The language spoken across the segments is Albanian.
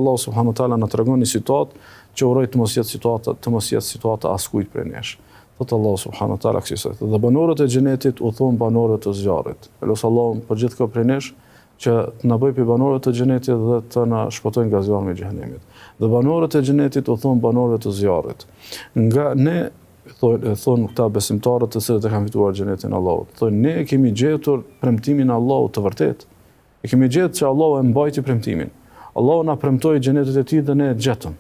Allahu subhanahu wa taala na tregon një situatë që uroj të mos jetë situata askujt prej nesh. Thot Allahu subhanahu wa taala kësaj. Dhe banorët e xhenetit u thon banorët të zjarrit. Elos Allahu për gjithë këto prej nesh që të na bëj për banorët të xhenetit dhe të na shpëtojnë nga zjarri i xhenemit. Dhe banorët e xhenetit u thon banorëve të zjarrit. Nga ne thonë këta besimtarët të cilët e kanë fituar xhenetin e Allahut. Thonë ne kemi gjetur premtimin e Allahut të vërtetë. E kemi gjetur që Allahu e mbajti premtimin. Allahu na premtoi xhenetin e tij dhe ne e gjetëm.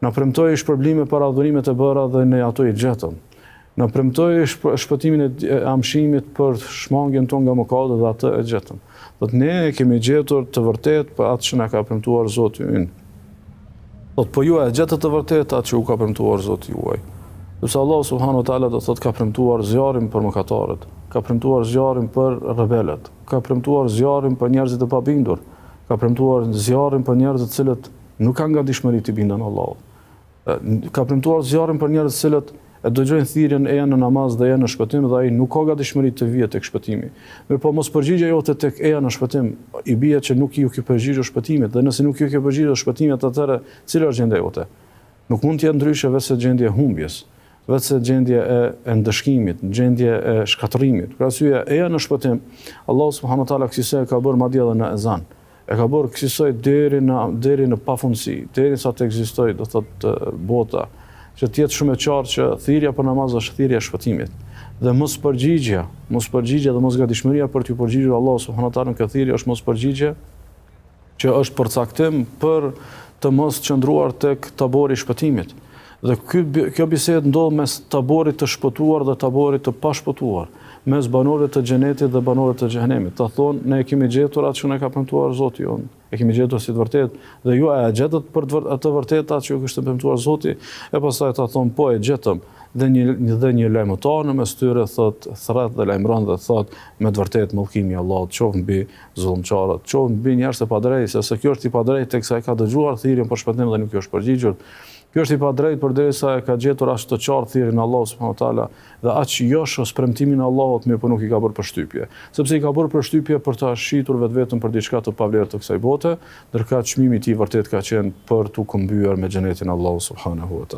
Na premtoi shpërblime para adhurimet e bëra dhe ne ato i gjetëm. Na premtoi shpëtimin e amshimit për shmangjen tonë nga mëkatet dhe atë e gjetëm. Thotë ne kemi gjetur të vërtetë për atë që na ka premtuar Zoti ynë. Thotë po ju e gjetët të vërtetë atë që u ka premtuar Zoti juaj. Sepse Allah subhanahu wa taala do thotë ka premtuar zjarrin për mëkatarët, ka premtuar zjarrin për rebelët, ka premtuar zjarrin për njerëzit e pabindur, ka premtuar zjarrin për njerëzit të cilët nuk kanë gatishmëri të bindën Allahut. Ka premtuar zjarrin për njerëzit të cilët e dëgjojnë thirrjen e janë në namaz dhe janë në shpëtim dhe ai nuk ka gatishmëri të vijë tek shpëtimi. Mirë po mos përgjigja jote tek eja në shpëtim, i bie që nuk ju ke përgjigjur shpëtimit dhe nëse nuk ju ke përgjigjur shpëtimit atëherë cila është gjendja jote? Nuk mund të jetë ndryshe vetë gjendje e humbjes, vetë gjendje e ndëshkimit, gjendje e shkatërimit. Për arsye eja në shpëtim, Allahu subhanahu wa taala kësaj ka bërë madje edhe në ezan. E ka bërë kësaj deri në pafundësi, derisa të ekzistojë do thotë bota, që të jetë shumë e qartë që thirrja për namaz është thirrja e shpëtimit. Dhe mos përgjigje dhe mos gatishmëria për t'u përgjigjur Allahu subhanahu wa taala në këtë thirrje është mos përgjigje që është përcaktim për të mos qëndruar tek tabori i shpëtimit. Dhe kjo bisedë ndodh mes taborit të shpëtuar dhe taborit të pashpëtuar, mes banorëve të xhenetit dhe banorëve të xhenemit. Ta thonë ne e kemi gjetur atë që na ka premtuar Zoti jon. E kemi gjetur si të vërtetë dhe ju e gjetët për atë vërtetë atë që ju kishte premtuar Zoti, e pastaj ta thonë po e gjetëm. Dhe një lajmëtar në mes tyre thot thret dhe lajmëron dhe thot me të vërtetë mallkimi i Allahut qoftë mbi zullumçarët, qoftë mbi njerëz të padrejtë, se kjo është i padrejtë teksa e ka dëgjuar thirrjen për shpëtim dhe nuk i është përgjigjur. Kjo është i padrejtë përderisa e ka gjetur as të qartë thirrjen e Allahut subhanahu wa taala dhe aq joshos premtimin e Allahut, mirë po nuk i ka bërë përshtypje. Sepse i ka bërë përshtypje për ta shitur vetëm për diçka të pavlerë të kësaj bote, ndërka çmimi i tij vërtet ka qenë për t'u këmbyer me xhenetin e Allahut subhanahu wa taala.